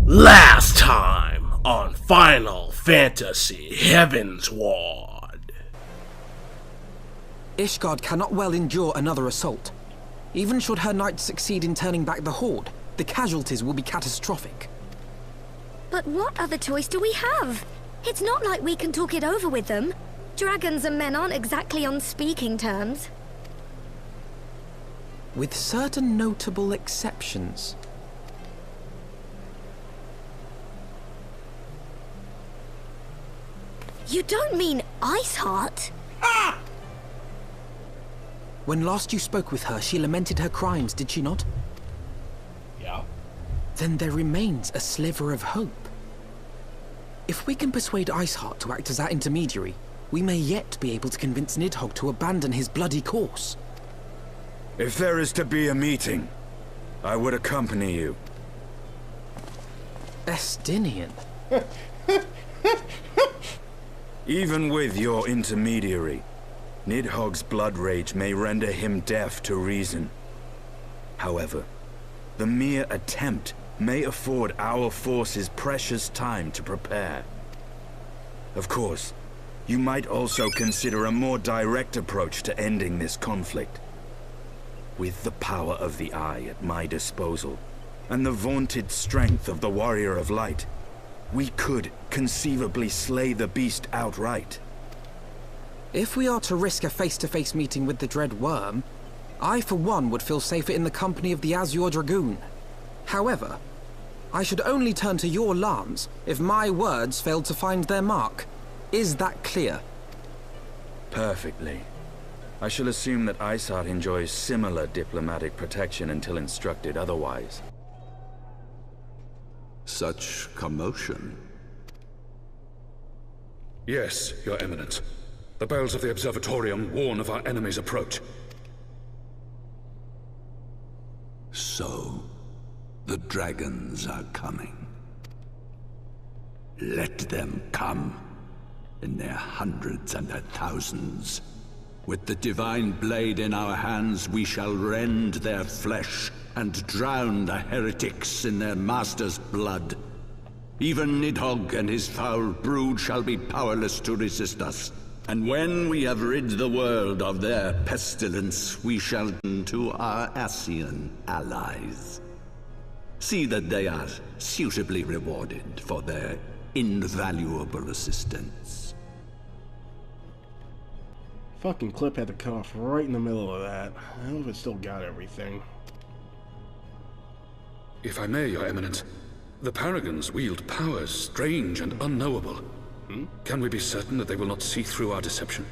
Last time on Final Fantasy Heavensward. Ishgard cannot well endure another assault. Even should her knights succeed in turning back the Horde, the casualties will be catastrophic. But what other choice do we have? It's not like we can talk it over with them. Dragons and men aren't exactly on speaking terms. With certain notable exceptions. You don't mean Iceheart? Ah! When last you spoke with her, she lamented her crimes, did she not? Yeah. Then there remains a sliver of hope. If we can persuade Iceheart to act as our intermediary, we may yet be able to convince Nidhogg to abandon his bloody course. If there is to be a meeting, I would accompany you. Estinien. Even with your intermediary, Nidhogg's blood rage may render him deaf to reason. However, the mere attempt may afford our forces precious time to prepare. Of course, you might also consider a more direct approach to ending this conflict. With the power of the Eye at my disposal, and the vaunted strength of the Warrior of Light, we could conceivably slay the beast outright. If we are to risk a face-to-face meeting with the dread wyrm, I for one would feel safer in the company of the Azure Dragoon. However, I should only turn to your lance if my words failed to find their mark. Is that clear? Perfectly. I shall assume that Iceheart enjoys similar diplomatic protection until instructed otherwise. Such commotion. Yes, Your Eminence. The bells of the Observatorium warn of our enemy's approach. So, the dragons are coming. Let them come, in their hundreds and their thousands. With the divine blade in our hands, we shall rend their flesh and drown the heretics in their master's blood. Even Nidhogg and his foul brood shall be powerless to resist us. And when we have rid the world of their pestilence, we shall turn to our Ascian allies. See that they are suitably rewarded for their invaluable assistance. Fucking clip had to cut off right in the middle of that. I hope it still got everything. If I may, Your Eminence, the Paragons wield powers strange and unknowable. Can we be certain that they will not see through our deception?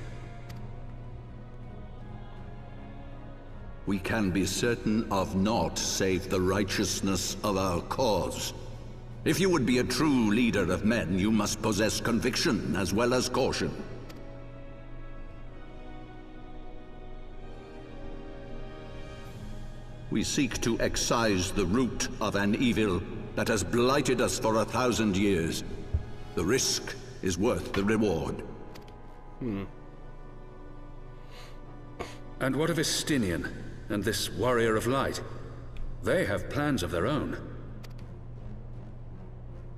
We can be certain of naught save the righteousness of our cause. If you would be a true leader of men, you must possess conviction as well as caution. We seek to excise the root of an evil that has blighted us for 1,000 years. The risk is worth the reward. And what of Estinien and this Warrior of Light? They have plans of their own.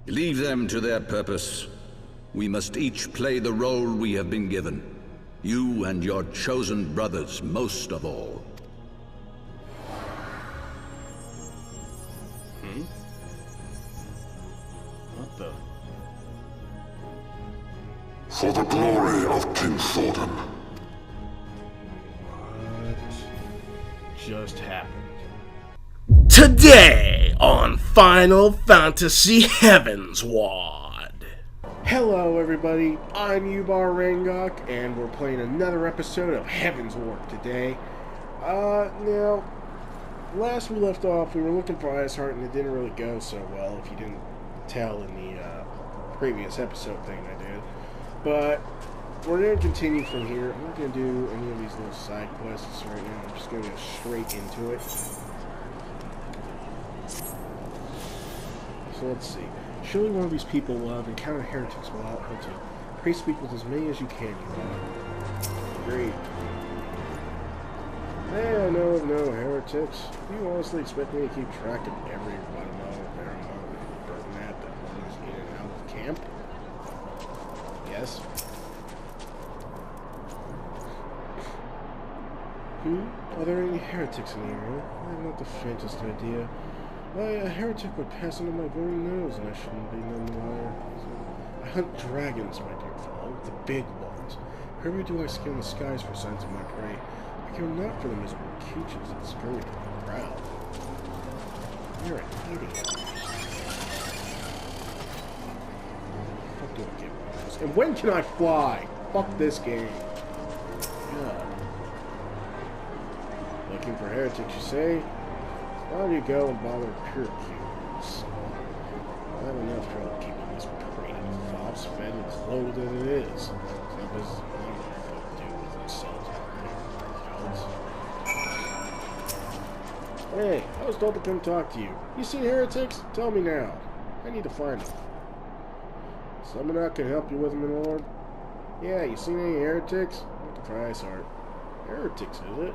Leave them to their purpose. We must each play the role we have been given. You and your chosen brothers most of all. What the? For the glory of King Thordan. What just happened? Today on Final Fantasy Heavensward. Hello everybody, I'm Yubar Reingok, and we're playing another episode of Heavensward today. Now, last we left off, we were looking for Iceheart, and it didn't really go so well, if you didn't tell in the previous episode thing I did. But we're going to continue from here. I'm not going to do any of these little side quests right now. I'm just going to go straight into it. So let's see. Surely one of these people will have encountered heretics while out hunting. Pray speak with as many as you can, Yubar. Great. Hey, I know of no heretics. Do you honestly expect me to keep track of every watermelon that runs in and out of camp? Yes. Are there any heretics in the area? I have not the faintest idea. Why, a heretic would pass under my very nose, and I shouldn't be none the wiser. I hunt dragons, my dear fellow, the big ones. Wherever do I scan the skies for signs of my prey. I care not for the miserable creatures that scurry to the crowd. You're an idiot. Fuck do I get with this? And when can I fly? Fuck this game. God. Looking for heretics, you say? Why don't you go and bother Pyrrhus? I have enough trouble keeping this pretty fox fed and clothed as it is. It's not business of mine what folk do with themselves out there. Hey, I was told to come talk to you. You seen heretics? Tell me now. I need to find them. Someone I can help you with them, my lord? Yeah, you seen any heretics? Looking for Iceheart. Heretics, is it?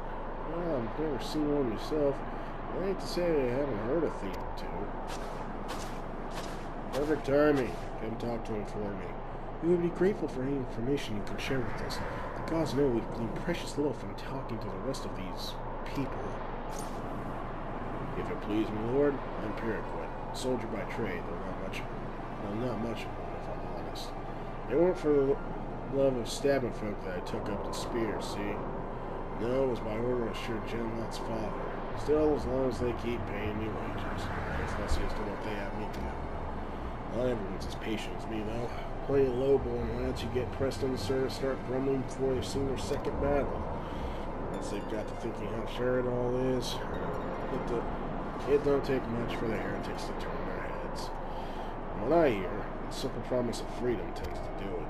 Well, I've never seen one myself. I hate to say I haven't heard a thing or two. Perfect timing. Come talk to him for me. We would be grateful for any information you can share with us. The gods know we've gleaned precious little from talking to the rest of these people. If it please me, Lord, I'm Pyrrhus, soldier by trade, though not much of one, if I'm honest. It weren't for the love of stabbing folk that I took up the spear, see? No, it was by order of Sir Genlot's father. Still, as long as they keep paying me wages, that's fussy as to what they have me do. Not everyone's as patient as me, though. Plenty of low-born lads who get pressed on the service start grumbling before they've seen their second battle. Once they've got to thinking how fair it all is, it don't take much for the heretics to turn their heads. From what I hear, the simple promise of freedom tends to do it.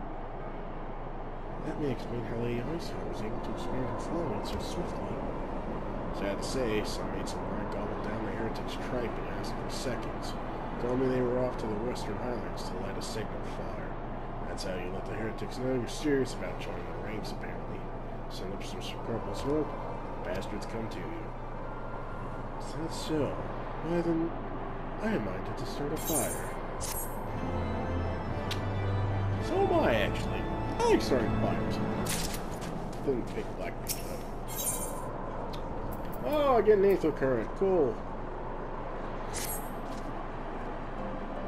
That may explain how Lady Ysayle was able to expand her following so swiftly. Sad to say, some mates of mine gobbled down the heretics' tripe in a matter of seconds. Told me they were off to the Western Highlands to light a signal fire. That's how you let the heretics know you're serious about joining the ranks, apparently. Send up some purple smoke, bastards come to you. Is that so? Why then, I am minded to start a fire. So am I, actually. I like starting fires. Didn't pick Blackbeard, though. Oh, I get an Aether Current. Cool.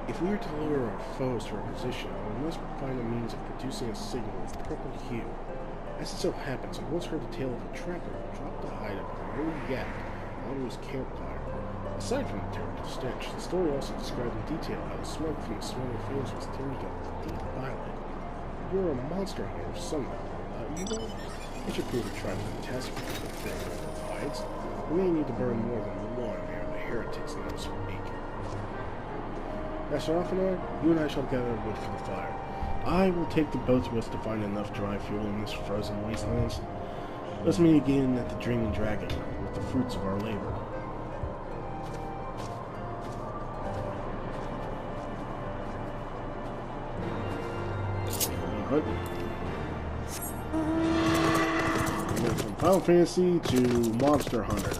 If we are to lure our foes to our position, we must find a means of producing a signal with purple hue. As it so happens, I once heard the tale of a trapper who dropped the hide of a lone yak onto his campfire. Aside from the terrible stench, the story also described in detail how the smoke from the smoldering flames was tinged with deep violet. You're a monster hunter of some level, not you? It should prove a trifling test for the thing of hides. We may need to burn more than one ere the heretics know us from Aiken. Master Alphinaud, you and I shall gather wood for the fire. I will take the boats with us to find enough dry fuel in this frozen wastelands. Let's meet again at the Dreaming Dragon with the fruits of our labor. We went from Final Fantasy to Monster Hunter.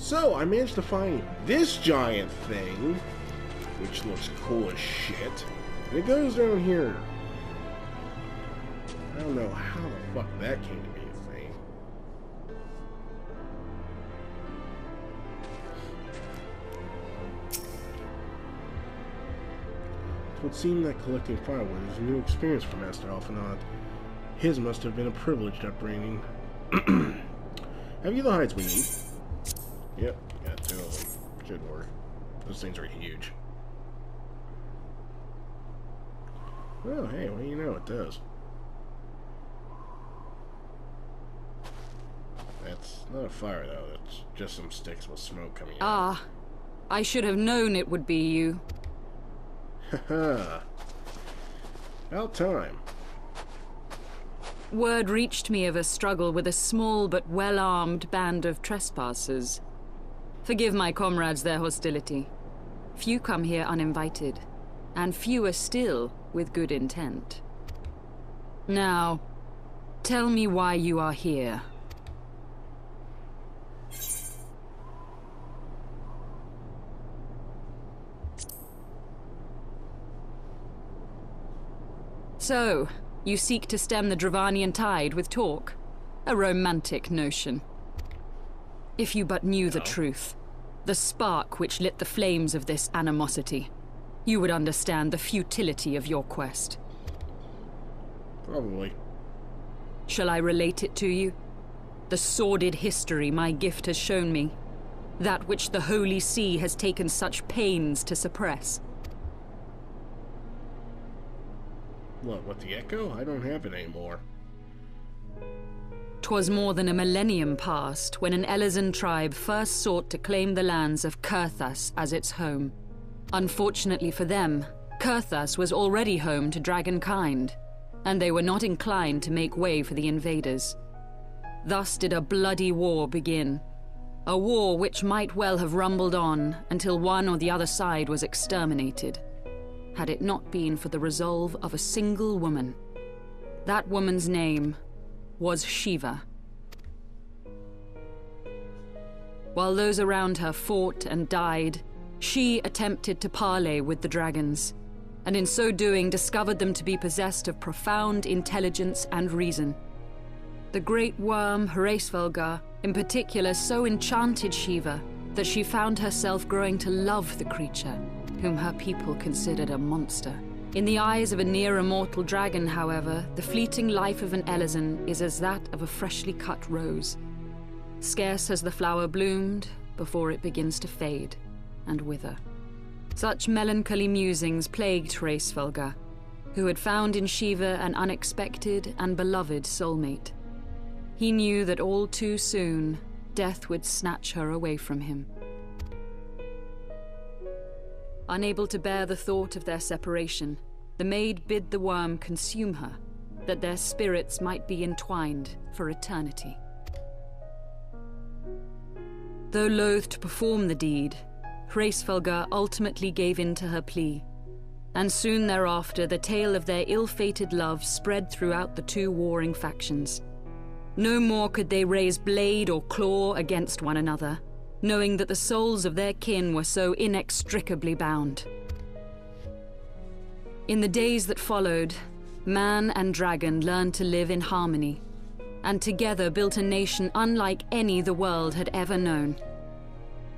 So, I managed to find this giant thing, which looks cool as shit, and it goes down here. I don't know how the fuck that came to be a thing. It would seem that collecting firewood is a new experience for Master Alphinaud. His must have been a privileged upbringing. Have you the hides we need? Yep, got 2 of them. Should work. Those things are huge. Oh, hey, well, you know it does. That's not a fire, though. That's just some sticks with smoke coming out. Ah, I should have known it would be you. Haha. About time. Word reached me of a struggle with a small but well-armed band of trespassers. Forgive my comrades their hostility. Few come here uninvited, and fewer still with good intent. Now, tell me why you are here. So, you seek to stem the Dravanian tide with talk? A romantic notion. If you but knew the truth, the spark which lit the flames of this animosity, you would understand the futility of your quest. Probably. Shall I relate it to you? The sordid history my gift has shown me. That which the Holy See has taken such pains to suppress. What, with the Echo? I don't have it anymore. 'Twas more than a millennium past when an Elezen tribe first sought to claim the lands of Kurthas as its home. Unfortunately for them, Kurthas was already home to dragonkind, and they were not inclined to make way for the invaders. Thus did a bloody war begin. A war which might well have rumbled on until one or the other side was exterminated, had it not been for the resolve of a single woman. That woman's name was Shiva. While those around her fought and died, she attempted to parley with the dragons, and in so doing discovered them to be possessed of profound intelligence and reason. The great wyrm, Hraesvelgar, in particular so enchanted Shiva that she found herself growing to love the creature, whom her people considered a monster. In the eyes of a near-immortal dragon, however, the fleeting life of an Elezen is as that of a freshly cut rose. Scarce has the flower bloomed before it begins to fade and wither. Such melancholy musings plagued Hraesvelgar, who had found in Shiva an unexpected and beloved soulmate. He knew that all too soon, death would snatch her away from him. Unable to bear the thought of their separation, the maid bid the wyrm consume her, that their spirits might be entwined for eternity. Though loath to perform the deed, Hraesvelgar ultimately gave in to her plea, and soon thereafter the tale of their ill-fated love spread throughout the 2 warring factions. No more could they raise blade or claw against one another, knowing that the souls of their kin were so inextricably bound. In the days that followed, man and dragon learned to live in harmony, and together built a nation unlike any the world had ever known.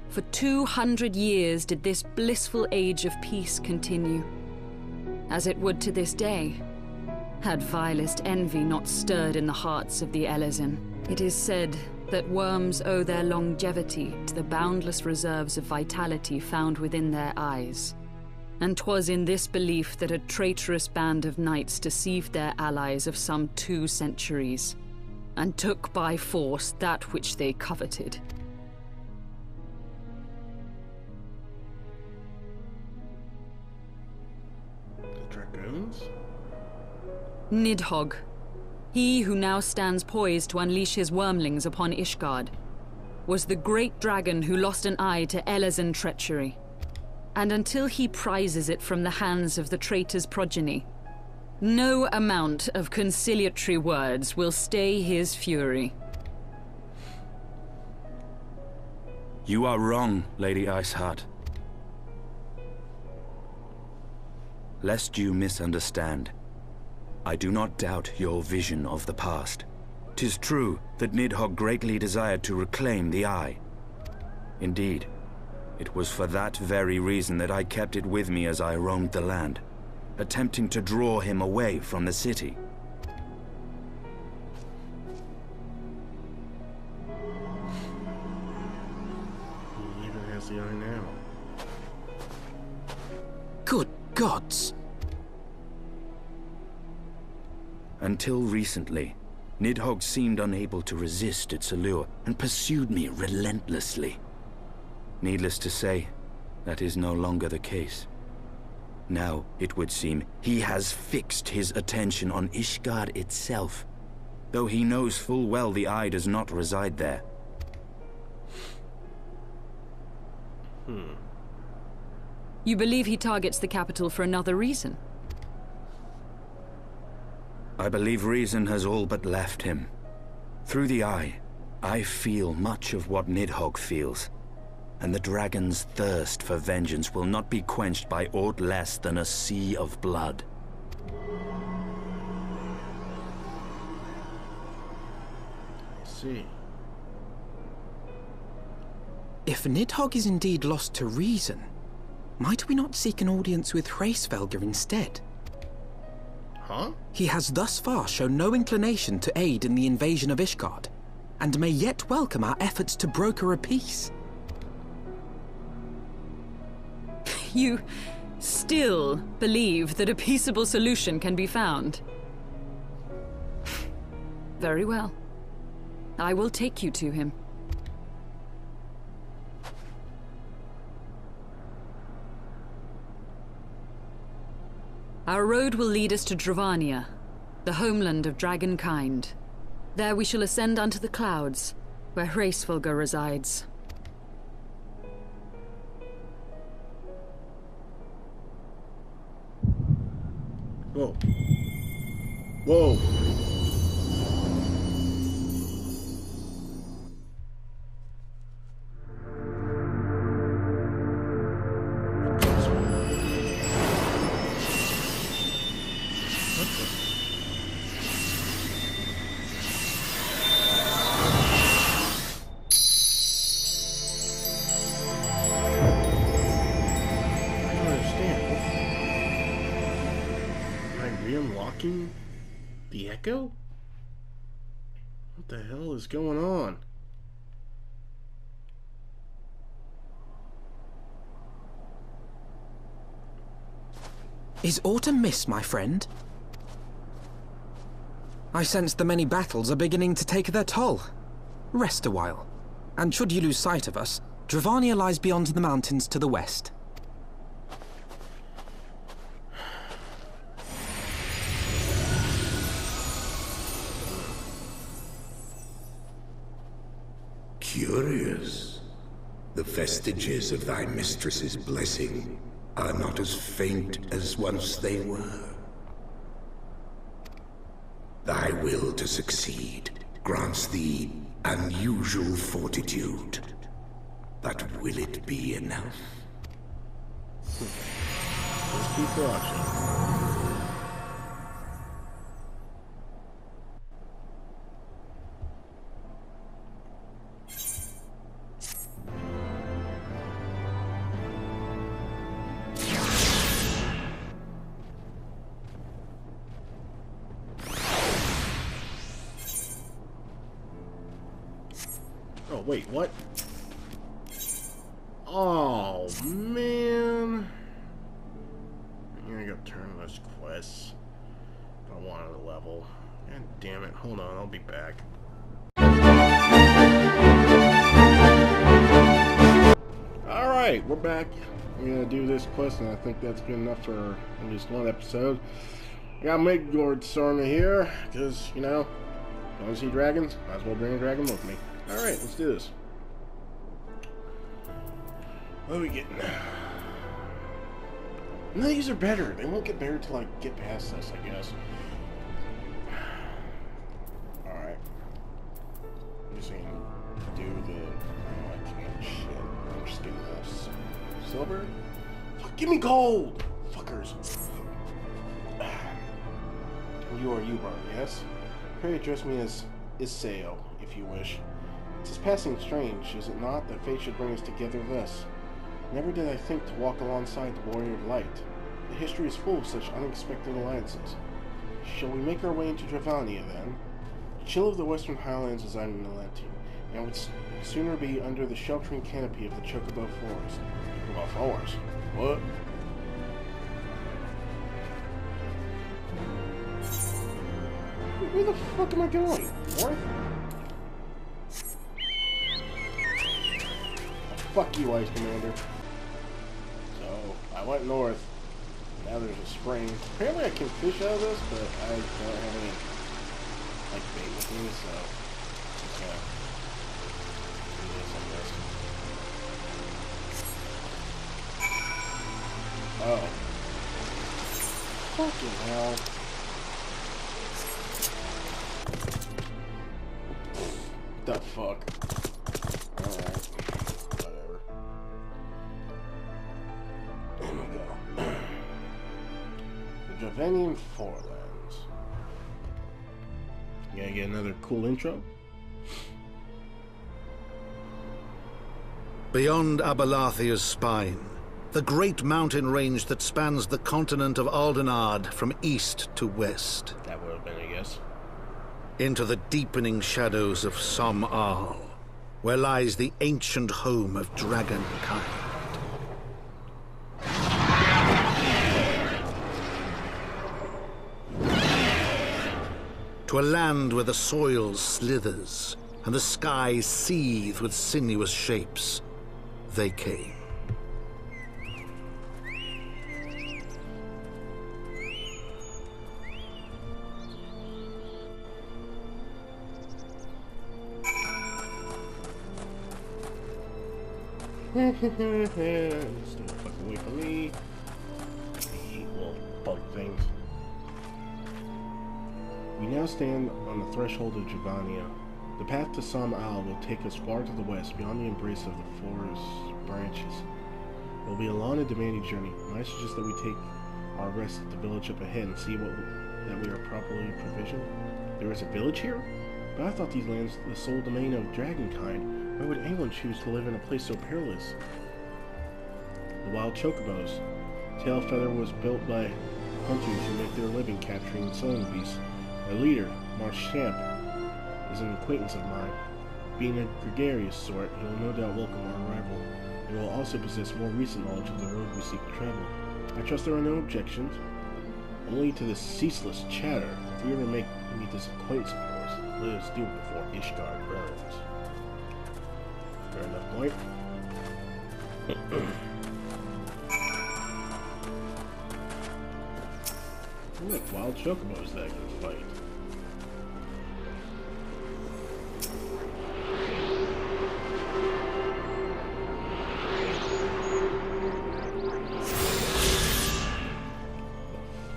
For 200 years did this blissful age of peace continue, as it would to this day, had vilest envy not stirred in the hearts of the Elezen. It is said that worms owe their longevity to the boundless reserves of vitality found within their eyes. And 'twas in this belief that a traitorous band of knights deceived their allies of some 2 centuries, and took by force that which they coveted. The dragoons? Nidhogg, he who now stands poised to unleash his wyrmlings upon Ishgard, was the great dragon who lost an eye to Elezen treachery. And until he prizes it from the hands of the traitor's progeny, no amount of conciliatory words will stay his fury. You are wrong, Lady Iceheart. Lest you misunderstand, I do not doubt your vision of the past. 'Tis true that Nidhogg greatly desired to reclaim the Eye. Indeed, it was for that very reason that I kept it with me as I roamed the land. attempting to draw him away from the city. He even has the eye now. Good gods! Until recently, Nidhogg seemed unable to resist its allure and pursued me relentlessly. Needless to say, that is no longer the case. Now, it would seem, he has fixed his attention on Ishgard itself, though he knows full well the eye does not reside there. You believe he targets the capital for another reason? I believe reason has all but left him. Through the eye, I feel much of what Nidhogg feels, and the dragon's thirst for vengeance will not be quenched by aught less than a sea of blood. I see. If Nidhogg is indeed lost to reason, might we not seek an audience with Hraesvelgr instead? Huh? He has thus far shown no inclination to aid in the invasion of Ishgard, and may yet welcome our efforts to broker a peace. You still believe that a peaceable solution can be found? Very well. I will take you to him. Our road will lead us to Dravania, the homeland of dragonkind. There we shall ascend unto the clouds, where Hraesvelgr resides. Whoa. Whoa. The echo? What the hell is going on? Is autumn mist, my friend? I sense the many battles are beginning to take their toll. Rest a while, and should you lose sight of us, Dravania lies beyond the mountains to the west. Curious. The vestiges of thy mistress's blessing are not as faint as once they were. Thy will to succeed grants thee unusual fortitude. But will it be enough? Let's keep watching. Oh, wait, what? Oh, man. I'm gonna go turn those quests. If I wanted a level. God damn it. Hold on, I'll be back. Alright, we're back. I'm gonna do this quest, and I think that's good enough for at least one episode. I got Midgard Sarna here, because, you know, I want to see dragons. Might as well bring a dragon with me. Alright, let's do this. What are we getting? No, these are better. They won't get better till I get past this, I guess. Alright. I'm just gonna do the... Oh, I can't. Shit. I'm just getting this. Silver? Fuck, give me gold! Fuckers. You are Yubar, yes? Pray address me as Ysayle, if you wish. It is passing strange, is it not, that fate should bring us together thus? Never did I think to walk alongside the Warrior of Light. history is full of such unexpected alliances. Shall we make our way into Dravania, then? The chill of the Western Highlands is unrelenting, and would sooner be under the sheltering canopy of the Chocobo Forest. Chocobo Forest? What? Where the fuck am I going? North? Fuck you, Ice Commander. So, I went north. Now there's a spring. Apparently I can fish out of this, but I don't have any, like, bait with me, so just gonna do this, I guess. Oh. Fucking hell. What the fuck? Alright. Whatever. There we go. The Dravanian Forelands. Gonna get another cool intro? Beyond Abalathia's spine, the great mountain range that spans the continent of Aldenard from east to west. That would have been a guess. Into the deepening shadows of Som-Al, where lies the ancient home of dragonkind. To a land where the soil slithers and the skies seethe with sinuous shapes, they came. Stay the fuck away from me. I hate little bug things. We now stand on the threshold of Dravania. The path to Som-Al will take us far to the west, beyond the embrace of the forest branches. It will be a long and demanding journey. I suggest that we take our rest at the village up ahead and see that we are properly provisioned. There is a village here? But I thought these lands were the sole domain of dragonkind. Why would anyone choose to live in a place so perilous? The wild chocobos. Tailfeather was built by hunters who make their living capturing and selling beasts. Their leader, Marchamp, is an acquaintance of mine. Being a gregarious sort, he will no doubt welcome our arrival, and will also possess more recent knowledge of the road we seek to travel. I trust there are no objections, only to this ceaseless chatter. If we ever meet this acquaintance, of course, let us do it before Ishgard burns. Fair enough point. Look, wild chocobos that can fight.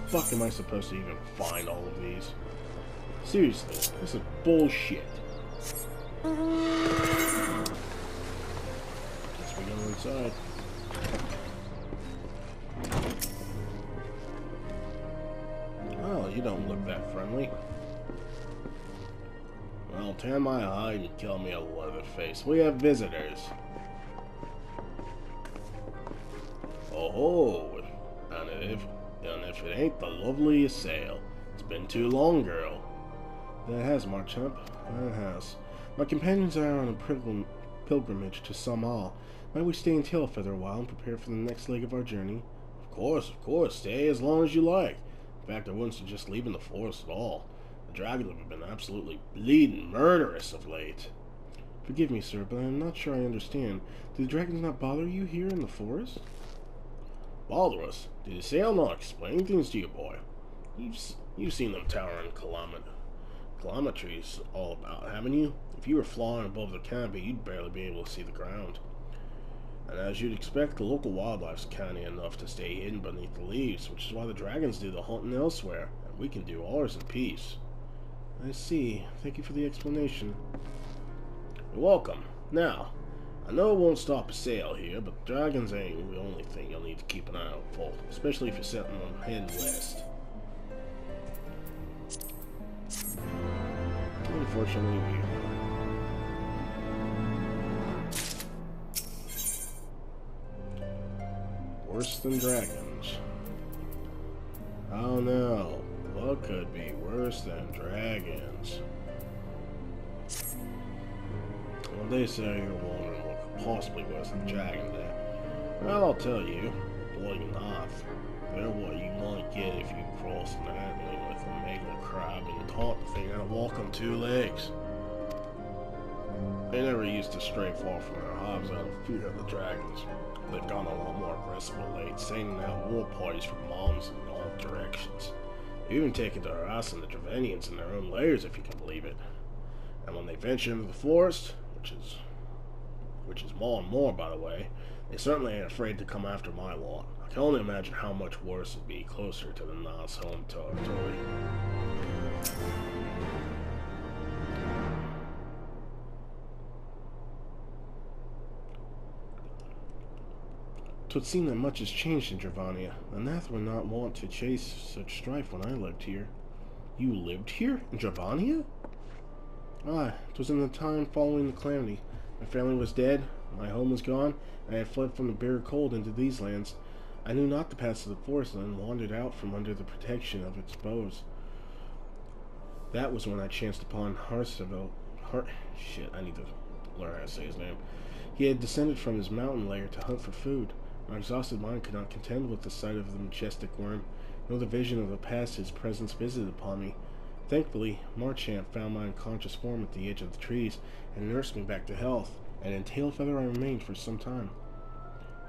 The fuck am I supposed to even find all of these? Seriously, this is bullshit. Guess we go inside. Oh, you don't look that friendly. Well, tan my hide and kill me a leatherface. We have visitors. Oh, and if it ain't the lovely Ysayle. It's been too long, girl. That has, Marchamp. That has. My companions are on a pilgrimage to Som-Al. Might we stay in Tailfeather a while and prepare for the next leg of our journey? Of course. Stay as long as you like. In fact, I wouldn't suggest leaving the forest at all. The dragons have been absolutely bleeding murderous of late. Forgive me, sir, but I'm not sure I understand. Do the dragons not bother you here in the forest? Bother us? Did Ysayle not explain things to you, boy? You've seen them towering kilometries all about, haven't you? If you were flying above the canopy, you'd barely be able to see the ground. And as you'd expect, the local wildlife's canny enough to stay hidden beneath the leaves, which is why the dragons do the hunting elsewhere, and we can do ours in peace. I see. Thank you for the explanation. You're welcome. Now, I know it won't stop Ysayle here, but dragons ain't the only thing you'll need to keep an eye out for, especially if you're setting on heading west. Unfortunately, we are. Worse than dragons. Oh no, what could be worse than dragons? Well, they say you're wondering what could possibly worse than dragons there. Well, I'll tell you, bloody knife. They're what you might get if you cross an island with a mega crab and taught the thing how to walk on two legs. They never used to stray far from their hives out of fear of the dragons. They've gone a lot more aggressive of late, sending out war parties for moms in all directions. They've even taken to harassing the Dravenians in their own lairs, if you can believe it. And when they venture into the forest, which is more and more, by the way, they certainly ain't afraid to come after my lot. I can only imagine how much worse it'd be closer to the Nas home territory. Twould seem that much has changed in Dravania. The Nath were not wont to chase such strife when I lived here. You lived here? In Dravania? Ah, 'twas in the time following the calamity. My family was dead, my home was gone, and I had fled from the bitter cold into these lands. I knew not the paths of the forest and wandered out from under the protection of its boughs. That was when I chanced upon shit, I need to learn how to say his name. He had descended from his mountain lair to hunt for food. My exhausted mind could not contend with the sight of the majestic worm, nor the vision of the past his presence visited upon me. Thankfully, Marchant found my unconscious form at the edge of the trees and nursed me back to health, and in Tailfeather I remained for some time.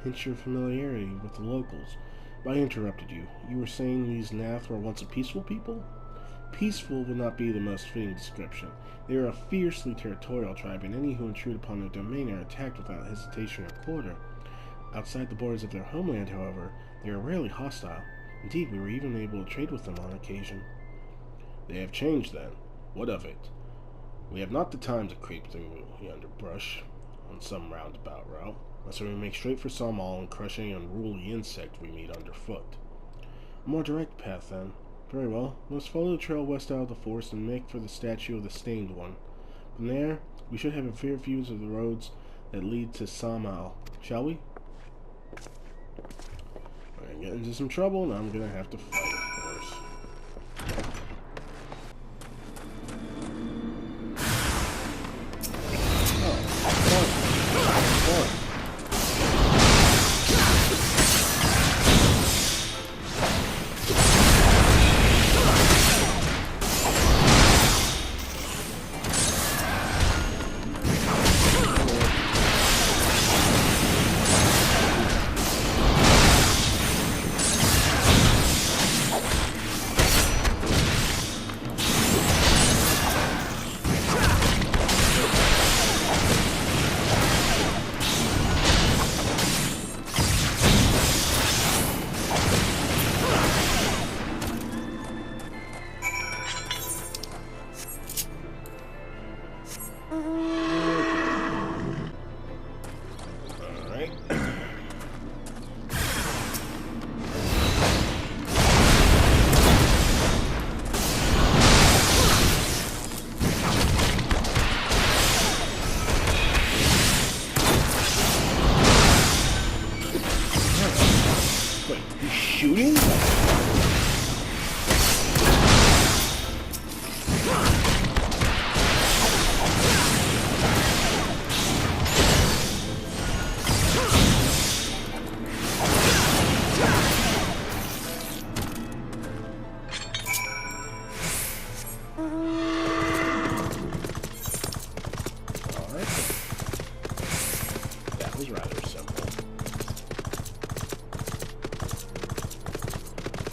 Hence your familiarity with the locals. But I interrupted you. You were saying these Nath were once a peaceful people? Peaceful would not be the most fitting description. They are a fiercely territorial tribe, and any who intrude upon their domain are attacked without hesitation or quarter. Outside the borders of their homeland, however, they are rarely hostile. Indeed, we were even able to trade with them on occasion. They have changed, then. What of it? We have not the time to creep through the underbrush on some roundabout route, so we make straight for Salmal and crush any unruly insect we meet underfoot. A more direct path, then. Very well. Let's follow the trail west out of the forest and make for the statue of the Stained One. From there, we should have a fair view of the roads that lead to Salmal. Shall we? We're gonna get into some trouble, and I'm gonna have to fight, of course.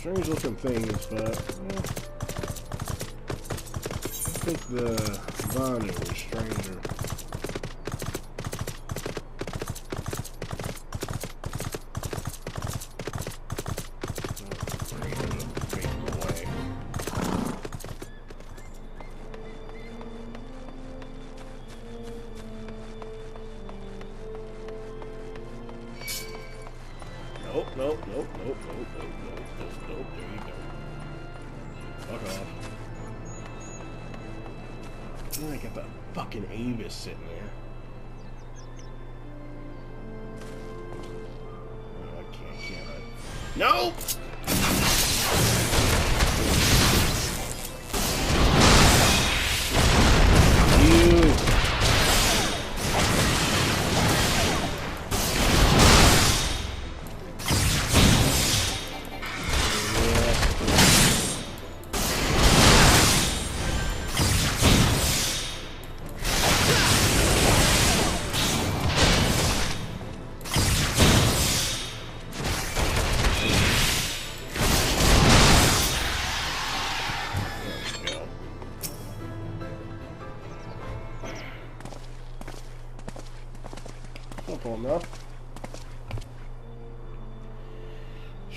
Strange looking things, but I think the Vanu was stranger. Nope. There you go. Fuck off. And then I got the fucking Avis sitting there. Oh, I can't. Nope!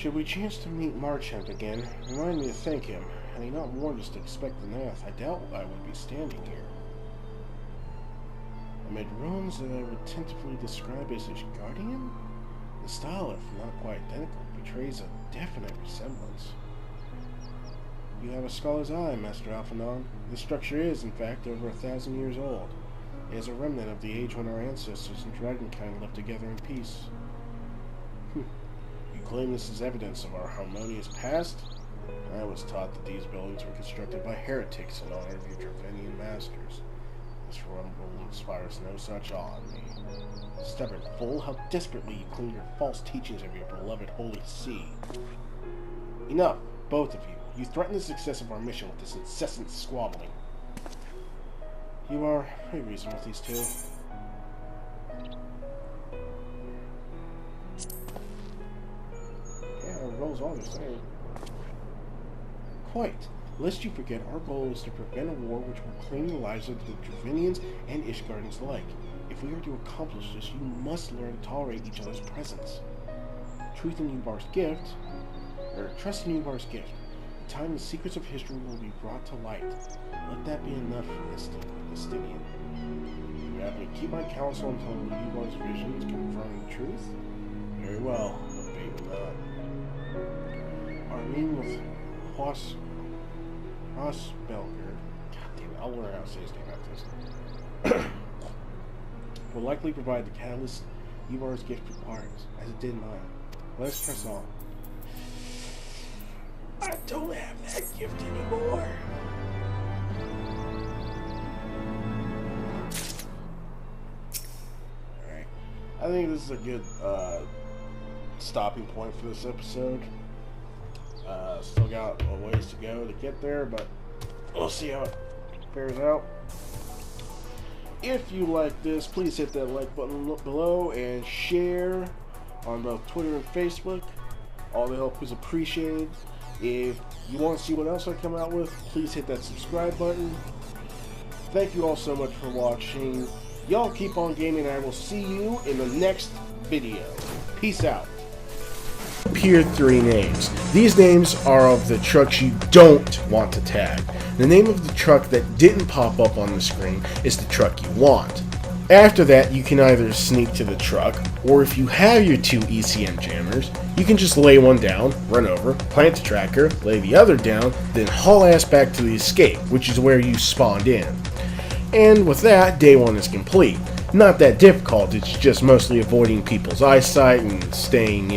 Should we chance to meet Marchant again, remind me to thank him. Had he not warned us to expect the Nath, I doubt I would be standing here. Amid ruins that I would tentatively describe as his guardian, the style, if not quite identical, betrays a definite resemblance. You have a scholar's eye, Master Alphinaud. This structure is, in fact, over 1,000 years old. It is a remnant of the age when our ancestors and dragonkind lived together in peace. You claim this is evidence of our harmonious past? I was taught that these buildings were constructed by heretics in honor of your Dravenian masters. This rumble inspires no such awe in me. Stubborn fool, how desperately you cling your false teachings of your beloved Holy See. Enough, both of you. You threaten the success of our mission with this incessant squabbling. You are pretty reasonable with these two. Yeah, our roles are the same. Quite. Lest you forget, our goal is to prevent a war which will claim the lives of the Dravenians and Ishgardens alike. If we are to accomplish this, you must learn to tolerate each other's presence. Trust in Yubar's gift. In time, the secrets of history will be brought to light. Let that be enough for Estinien. You have me keep my counsel until Yubar's visions confirm the truth? Very well, but maybe not. Our meeting with Belger, God damn it, I'll learn how to say his name after this, will likely provide the catalyst Yubar's gift requires, as it did mine. Let us press on. I don't have that gift anymore. Alright. I think this is a good stopping point for this episode. Still got a ways to go to get there, but we'll see how it fares out. If you like this, please hit that like button below and share on both Twitter and Facebook. All the help is appreciated. If you want to see what else I come out with, please hit that subscribe button. Thank you all so much for watching. Y'all keep on gaming, and I will see you in the next video. Peace out. Appeared 3 names. These names are of the trucks you don't want to tag. The name of the truck that didn't pop up on the screen is the truck you want. After that, you can either sneak to the truck, or if you have your 2 ECM jammers, you can just lay one down, run over, plant the tracker, lay the other down, then haul ass back to the escape, which is where you spawned in. And with that, day 1 is complete. Not that difficult, it's just mostly avoiding people's eyesight and staying,